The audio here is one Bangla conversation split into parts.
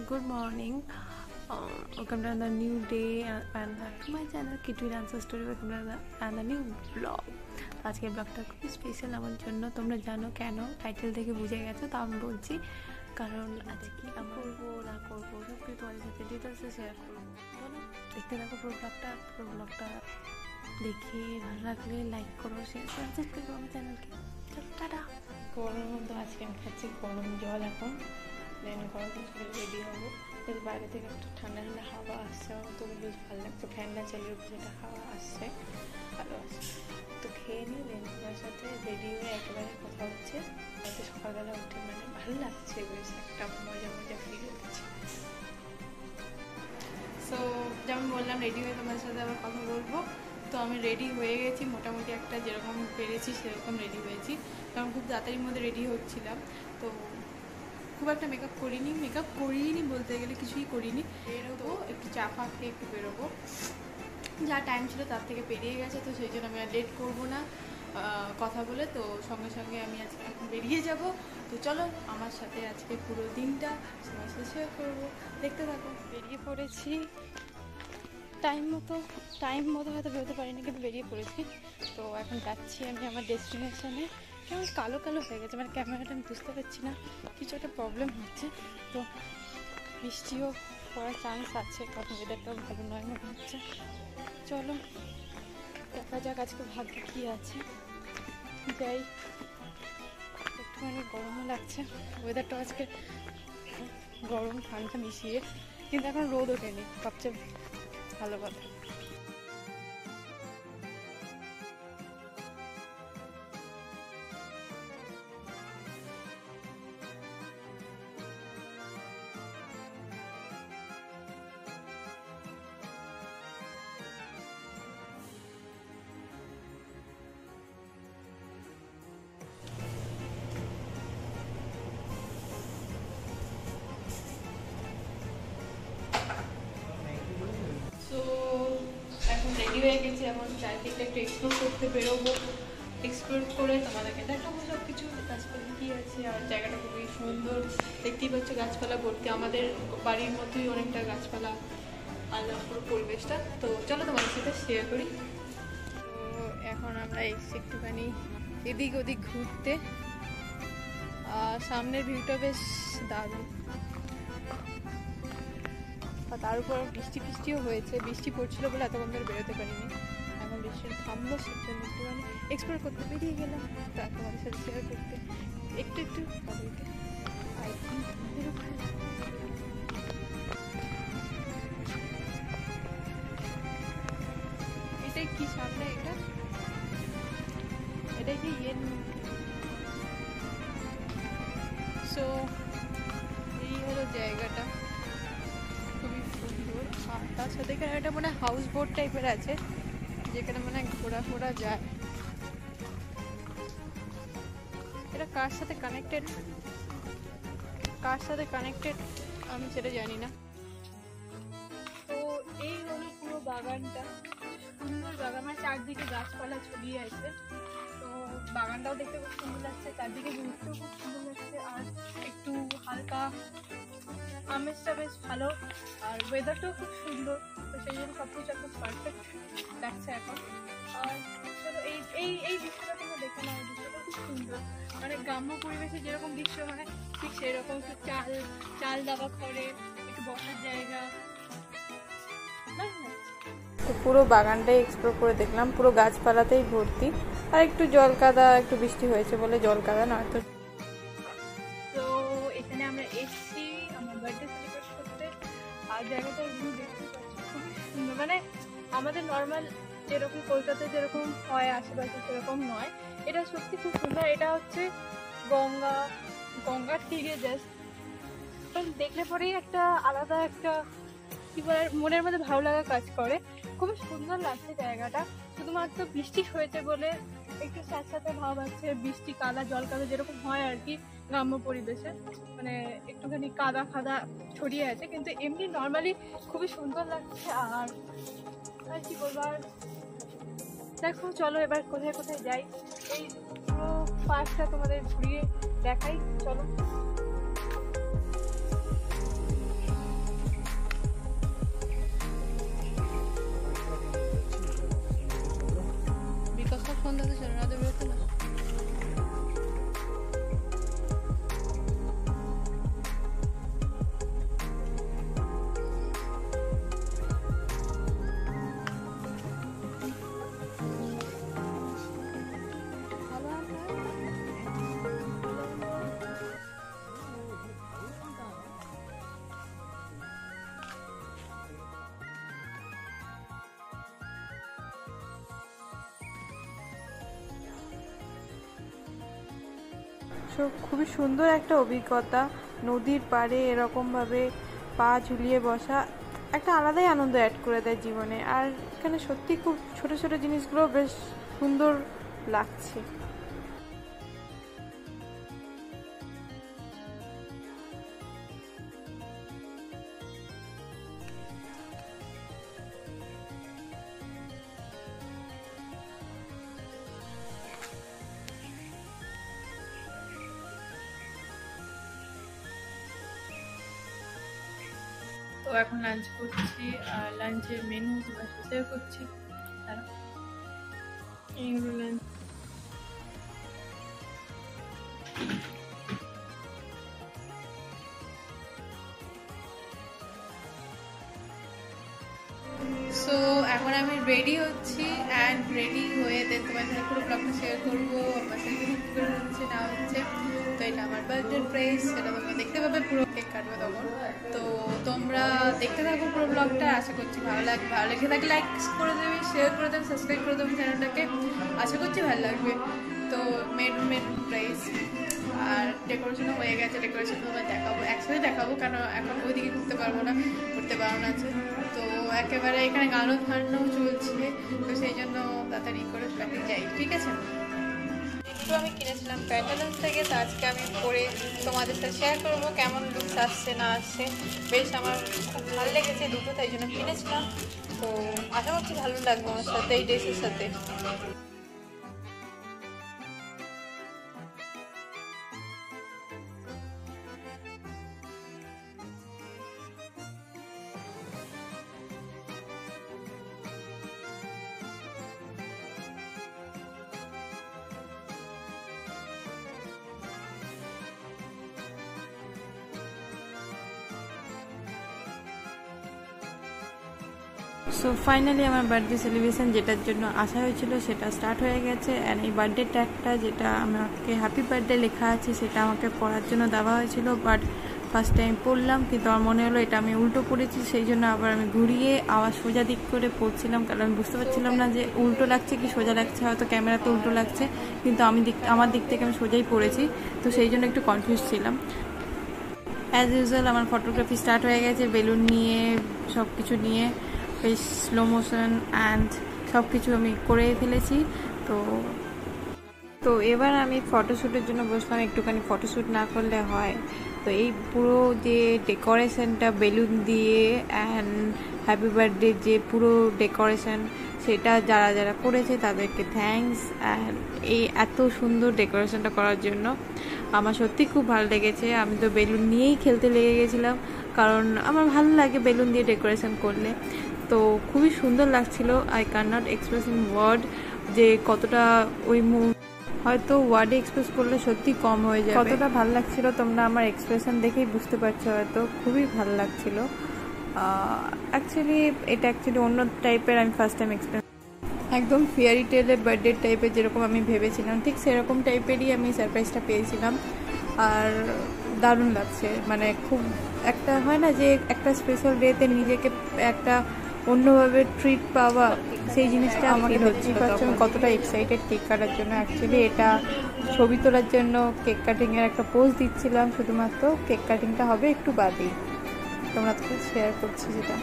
good morning. Welcome to another new day and to my channel Kitty Dancer Story. Welcome to another new vlog. আজকের ব্লগটা খুব স্পেশাল আমার জন্য। তোমরা জানো কেন, টাইটেল থেকে বুঝে গেছো, তা আমি বলছি কারণ আজকে কি করবো না করবো সব কিছু তোমাদের সাথে ডিটেলসে শেয়ার করবো। বলো, দেখতে থাকো পুরো ব্লগটা দেখে ভালো লাগলে লাইক করো, শেয়ার সাবস্ক্রাইব করো আমার চ্যানেলকে। চলো টাটা। গরম তো আজকে আমি খাচ্ছি গরম জল এখন, দেন গরম জল রেডি হবো। বেশ বাইরে থেকে একটু ঠান্ডা ঠান্ডা হাওয়া আসছে, তো বেশ ভালো লাগছে। ফ্যানটা চালিয়ে যেটা হাওয়া আসছে ভালো আসছে। তো খেয়ে নিই, দেন তোমার সাথে রেডি হয়ে একেবারে কথা হচ্ছে। হয়তো সকালবেলা উঠে মানে ভালো লাগছে, বেশ একটা মজা ফিল হচ্ছে। সো যেমন বললাম রেডি হয়ে তোমার সাথে আবার কথা বলবো। তো আমি রেডি হয়ে গেছি, মোটামুটি একটা যেরকম পেরেছি সেরকম রেডি হয়েছি, কারণ খুব তাড়াতাড়ির মধ্যে রেডি হচ্ছিলাম। তো খুব একটা মেকআপ করিনি বলতে গেলে, কিছুই করিনি। বেরোবো একটু চা ফা খেয়ে একটু বেরোবো, যা টাইম ছিল তার থেকে পেরিয়ে গেছে। তো সেই জন্য আমি আর লেট করবো না কথা বলে। তো সঙ্গে সঙ্গে আমি আজকে এখন বেরিয়ে যাব। তো চলো আমার সাথে আজকে পুরো দিনটা সময় শেয়ার করবো, দেখতে থাকো। বেরিয়ে পড়েছি টাইম মতো হয়তো বেরোতে পারিনি, কিন্তু বেরিয়ে পড়েছি। তো এখন যাচ্ছি আমি আমার ডেস্টিনেশনে। কেমন কালো হয়ে গেছে, মানে ক্যামেরাটা আমি বুঝতে পারছি না, কিছু একটা প্রবলেম হচ্ছে। তো বৃষ্টিও পড়ার চান্স আছে, কারণ ওয়েদারটাও ভালো নয় মনে হচ্ছে। চলো দেখা যাক আজকে ভাগ্যে কী আছে। যাই, একটুখানি গরমও লাগছে, ওয়েদারটাও আজকে গরম ঠান্ডা মিশিয়ে, কিন্তু এখন রোদ ওঠেনি, সবচেয়ে ভালো কথা। তো এখন রেডি হয়ে গেছি, এখন চারিদিকটা একটু এক্সপ্লোর করতে বেরোবো। এক্সপ্লোর করে তোমাদেরকে দেখাবো সব কিছু, গাছপালা কী আছে। আর জায়গাটা খুবই সুন্দর, দেখতেই পাচ্ছ গাছপালা ভর্তি, আমাদের বাড়ির মতোই অনেকটা গাছপালা, আলাদা পুরো পরিবেশটা। তো চলো তোমাদের সাথে শেয়ার করি। তো এখন আমরা এসেছি একটুখানি এদিক ওদিক ঘুরতে, আর সামনের ভিউটা বেশ দারুণ। আর তার উপর বৃষ্টিও হয়েছে, বৃষ্টি পড়ছিল বলে এতক্ষণ ধরে বেরোতে পারিনি। এখন বৃষ্টি থামলো, সেজন্য একটুখানি এক্সপ্লোর করতে বেরিয়ে গেলাম, তা তোমাদের সাথে শেয়ার করতে একটু তাদেরকে। এটাই কি সামনে, এটাই কি সো এই হলো জায়গাটা, খুবই সুন্দর। আর তার সাথে এখানে একটা মানে হাউস বোট টাইপের আছে, যেখানে মানে ঘোরা যায়। এটা কার সাথে কানেক্টেড আমি সেটা জানি না। তো এই হলো পুরো বাগানটা, সুন্দর বাগান, মানে চারদিকে গাছপালা ছড়িয়ে আছে। তো বাগানটাও দেখতে খুব সুন্দর লাগছে, চারদিকে ঘুরতেও খুব সুন্দর লাগছে, আর একটু হালকা আমেজটা বেশ ভালো, আর ওয়েদারটাও খুব সুন্দর। তো সেই জন্য সব কিছু একদম পারফেক্ট লাগছে এখন। আর চলো এই দৃশ্যটা তোমরা দেখে নাও, দৃশ্যটা খুব সুন্দর, মানে গ্রাম্য পরিবেশে যেরকম দৃশ্য, মানে ঠিক সেই রকম। একটু চাল দাবা করে, একটু বসার জায়গা। তো পুরো বাগানটাই এক্সপ্লোর করে দেখলাম, পুরো গাছপালাতেই ভর্তি, আর একটু জল কাদা, একটু বৃষ্টি হয়েছে বলে জল কাদা না তো। তো এখানে আমরা এসছি আমার বার্থডে সেলিব্রেট করতে, আর জায়গাটা এমনি দেখতে পাচ্ছি খুবই সুন্দর, মানে আমাদের নর্মাল যেরকম কলকাতায় যেরকম হয় আশেপাশে সেরকম নয়, এটা সত্যি খুব সুন্দর। এটা হচ্ছে গঙ্গার তীরে, জাস্ট দেখলে পরেই একটা আলাদা একটা কি বলে মনের মধ্যে ভালো লাগা কাজ করে। খুবই সুন্দর লাগছে জায়গাটা, শুধুমাত্র বৃষ্টি হয়েছে বলে একটু স্যাঁতস্যাঁতে ভাব আছে, বৃষ্টি জল কাদা যেরকম হয় আর কি গ্রাম্য পরিবেশে, মানে একটুখানি কাদা ছড়িয়ে আছে, কিন্তু এমনি নর্মালি খুবই সুন্দর লাগছে। আর কি বলবো, আর দেখো চলো এবার কোথায় যাই, এই পুরো পার্কটা তোমাদের ঘুরিয়ে দেখাই, চলো। সো খুবই সুন্দর একটা অভিজ্ঞতা, নদীর পাড়ে এরকমভাবে পা ঝুলিয়ে বসা একটা আলাদাই আনন্দ অ্যাড করে দেয় জীবনে। আর এখানে সত্যি খুব ছোট ছোট জিনিসগুলো বেশ সুন্দর লাগছে। তো এখন লাঞ্চ করছি, আর লাঞ্চের মেনু তোমার সাথে শেয়ার করছি। এই হলো লাঞ্চ। সো এখন আমি রেডি হচ্ছি, অ্যান্ড রেডি হয়ে দেন তোমার সাথে পুরো ব্লগটা শেয়ার করবো আমার সাথে কী করে হচ্ছে না হচ্ছে। তো এটা আমার বার্থডে প্রেস, সেটা তোমরা দেখতে পাবে, পুরো কেক কাটবে তখন। তো তোমরা দেখতে থাকো পুরো ব্লগটা, আশা করছি ভালো লাগবে। ভালো লেগে থাকলে লাইক করে দেবে, শেয়ার করে দেবে, সাবস্ক্রাইব করে দেবে চ্যানেলটাকে, আশা করছি ভালো লাগবে। তো মেন প্রাইস আর ডেকোরেশনও হয়ে গেছে, ডেকোরেশন তোমার দেখাবো, একসাথে দেখাবো, কারণ এখন ওইদিকে ঘুরতে পারবো না, ঘুরতে বারণ আছে। তো একেবারে এখানে গানও ধারণাও চলছে, তো সেই জন্য তাড়াতাড়ি করে প্যান্ডেল যাই, ঠিক আছে। একটু আমি কিনেছিলাম প্যান্টালুন্স থেকে, তো আজকে আমি পরে তোমাদের সাথে শেয়ার করবো কেমন লুকস আসছে না আসছে। বেশ আমার খুব ভালো লেগেছে দুটো, তাই জন্য কিনেছিলাম। তো আশা করছি ভালো লাগবে আমার সাথে এই ড্রেসের সাথে। সো ফাইনালি আমার বার্থডে সেলিব্রেশন যেটার জন্য আসা হয়েছিল সেটা স্টার্ট হয়ে গেছে। অ্যান্ড এই বার্থডে ট্যাগটা যেটা আমাকে হ্যাপি বার্থডে লেখা আছে সেটা আমাকে পড়ার জন্য দেওয়া হয়েছিল, বাট ফার্স্ট টাইম পড়লাম, কিন্তু আমার মনে হলো এটা আমি উল্টো পড়েছি, সেই জন্য আবার আমি ঘুরিয়ে আবার সোজা দিক করে পড়ছিলাম, কারণ আমি বুঝতে পারছিলাম না যে উল্টো লাগছে কি সোজা লাগছে। হয়তো ক্যামেরাতে উল্টো লাগছে, কিন্তু আমার দিক থেকে আমি সোজাই পড়েছি, তো সেই জন্য একটু কনফিউজ ছিলাম। অ্যাজ ইউজুয়াল আমার ফটোগ্রাফি স্টার্ট হয়ে গেছে, বেলুন নিয়ে সব কিছু নিয়ে বেশ স্লো মোশন অ্যান্ড সব কিছু আমি করে ফেলেছি। তো এবার আমি ফটোশ্যুটের জন্য বসলাম, একটুখানি ফটোশ্যুট না করলে হয়। তো এই পুরো যে ডেকোরেশনটা বেলুন দিয়ে অ্যান্ড হ্যাপি বার্থডে যে পুরো ডেকোরেশন, সেটা যারা যারা করেছে তাদেরকে থ্যাঙ্কস। অ্যান্ড এই এত সুন্দর ডেকোরেশনটা করার জন্য আমার সত্যি খুব ভালো লেগেছে। আমি তো বেলুন নিয়েই খেলতে লেগে গেছিলাম, কারণ আমার ভালো লাগে বেলুন দিয়ে ডেকোরেশন করলে। তো খুবই সুন্দর লাগছিল। I can not express in word যে কতটা ওই হয়তো ওয়ার্ডে এক্সপ্রেস করলে সত্যি কম হয়ে যায় কতটা ভালো লাগছিল। তোমরা আমার এক্সপ্রেশন দেখেই বুঝতে পারছো, হয়তো খুবই ভালো লাগছিল। এটা অ্যাকচুয়ালি অন্য টাইপের আমি ফার্স্ট টাইম এক্সপিরিয়েন্স, একদম ফেয়ারি টেলের বার্থডে টাইপের যেরকম আমি ভেবেছিলাম ঠিক সেরকম টাইপেরই আমি সারপ্রাইজটা পেয়েছিলাম। আর দারুণ লাগছে, মানে খুব একটা হয় না যে একটা স্পেশাল ডেতে নিজেকে একটা অন্যভাবে ট্রিট পাওয়া, সেই জিনিসটা আমাকে হচ্ছে। পারছেন কতটা এক্সাইটেড কেক কাটার জন্য। অ্যাকচুয়ালি এটা ছবি তোলার জন্য কেক কাটিংয়ের একটা পোজ দিচ্ছিলাম, শুধুমাত্র কেক কাটিংটা হবে একটু বাদেই, তোমরা তো শেয়ার করছি যেটা।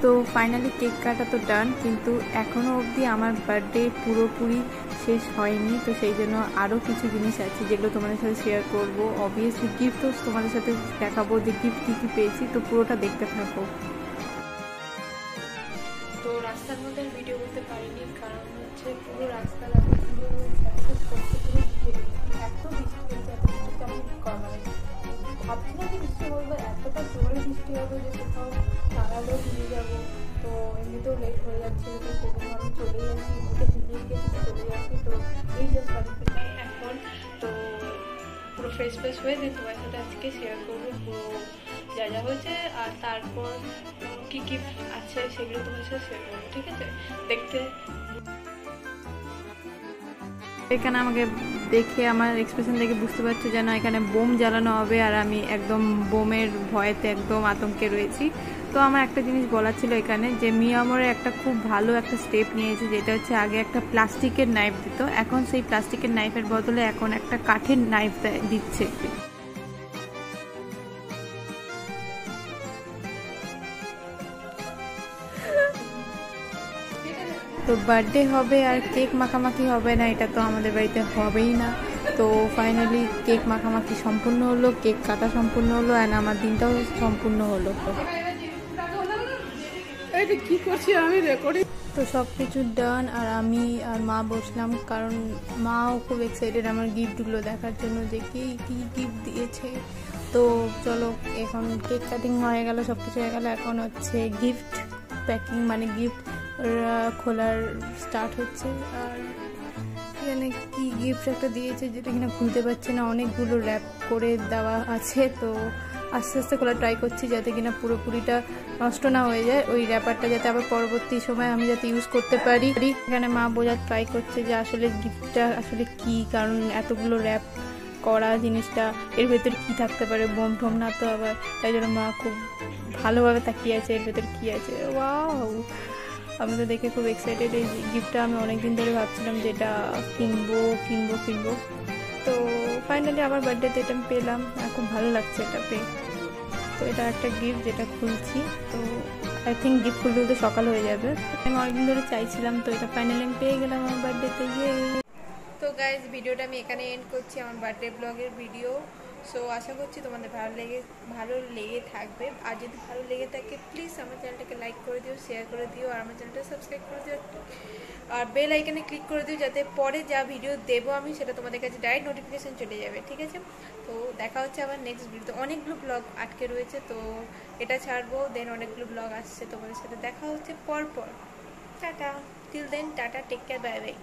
তো ফাইনালি কেক কাটা তো ডান, কিন্তু এখনও অবধি আমার বার্থডে পুরোপুরি শেষ হয়নি। তো সেই জন্য আরও কিছু জিনিস আছে যেগুলো তোমাদের সাথে শেয়ার করবো। অবভিয়াসলি গিফটও তোমাদের সাথে দেখাবো যে গিফট কী কী পেয়েছি, তো পুরোটা দেখতে থাকো। তো রাস্তার মধ্যে ভিডিও করতে পারিনি, কারণ হচ্ছে পুরো রাস্তা এত বৃষ্টি হচ্ছে, আমি ভাবছি না যে বৃষ্টি বলবো, এতটা জোরে বৃষ্টি হবে যে কোথাও তাড়ালেও ভিজে যাবো। তো এমনিতেও লেট হয়ে যাচ্ছে, তো সেজন্য আমি চলে যাচ্ছি, এমনিতে ভিজে গেছি চলে যাচ্ছি। তো এই জাস্ট বাড়ি থেকে এখন তো পুরো ফ্রেশ হয়ে যে তোমার সাথে আজকে শেয়ার করবো পুরো যা যা হয়েছে, আর তারপর কী কী আছে সেগুলো তোমার সাথে শেয়ার করবো, ঠিক আছে? দেখতে এখানে আমাকে দেখে আমার এক্সপ্রেশন দেখে বুঝতে পারছো যেন এখানে বোম জ্বালানো হবে, আর আমি একদম বোমের ভয়েতে একদম আতঙ্কে রয়েছি। তো আমার একটা জিনিস বলার ছিল এখানে, যে মিয়ামরে একটা খুব ভালো একটা স্টেপ নিয়েছে, যেটা হচ্ছে আগে একটা প্লাস্টিকের নাইফ দিত, এখন সেই প্লাস্টিকের নাইফের বদলে এখন একটা কাঠের নাইফ দিচ্ছে। তো বার্থডে হবে আর কেক মাখামাখি হবে না, এটা তো আমাদের বাড়িতে হবেই না। তো ফাইনালি কেক মাখামাখি সম্পূর্ণ হলো, কেক কাটা সম্পূর্ণ হলো, অ্যান্ড আমার দিনটাও সম্পূর্ণ হলো। কি করছি আমি রেকর্ডিং, তো সব কিছু ডান। আর আমি আর মা বসলাম, কারণ মাও খুব এক্সাইটেড আমার গিফটগুলো দেখার জন্য, যে কি কি গিফট দিয়েছে। তো চলো, এখন কেক কাটিং হয়ে গেল, সব কিছু হয়ে গেল, এখন হচ্ছে গিফট প্যাকিং, মানে গিফট খোলার স্টার্ট হচ্ছে। আর এখানে কি গিফট একটা দিয়েছে যেটা কিনা খুলতে পারছি না, অনেকগুলো র্যাপ করে দেওয়া আছে। তো আস্তে আস্তে খোলা ট্রাই করছি, যাতে কিনা পুরোপুরিটা নষ্ট না হয়ে যায়, ওই র্যাপারটা যাতে আবার পরবর্তী সময় আমি যাতে ইউজ করতে পারি। এখানে মা বোঝার ট্রাই করছে যে আসলে গিফটটা আসলে কি, কারণ এতগুলো র্যাপ করা জিনিসটা এর ভেতর কি থাকতে পারে, বোম টোম না তো আবার। তাই জন্য মা খুব ভালোভাবে তাকিয়ে আছে এর ভেতর কি আছে। ওয়াও, আমি তো দেখে খুব এক্সাইটেড। এই গিফটটা আমি অনেকদিন ধরে ভাবছিলাম যে এটা কিনবো। তো ফাইনালি আমার বার্থডেতে এটা আমি পেলাম, খুব ভালো লাগছে এটা পেয়ে। তো এটা একটা গিফট যেটা খুলছি। তো আই থিঙ্ক গিফট খুলতে সকাল হয়ে যাবে, আমি অনেকদিন ধরে চাইছিলাম। তো এটা ফাইনালি আমি পেয়ে গেলাম আমার বার্থডেতে। তো গাইজ, ভিডিওটা আমি এখানে এন্ড করছি, আমার বার্থডে ব্লগের ভিডিও। সো আশা করছি তোমাদের ভালো লেগে থাকবে। আর যদি ভালো লেগে থাকে প্লিজ আমার চ্যানেলটাকে লাইক করে দিও, শেয়ার করে দিও, আর আমার চ্যানেলটা সাবস্ক্রাইব করে দিও, আর বেল আইকনে ক্লিক করে দিও, যাতে পরে যা ভিডিও দেবো আমি সেটা তোমাদের কাছে ডাইরেক্ট নোটিফিকেশান চলে যাবে, ঠিক আছে? তো দেখা হচ্ছে আবার নেক্সট ভিডিওতে। অনেকগুলো ব্লগ আটকে রয়েছে, তো এটা ছাড়বো, দেন অনেকগুলো ব্লগ আসছে, তোমাদের সাথে দেখা হচ্ছে পরপর। Ta-ta, till then ta-ta, take care, bye by.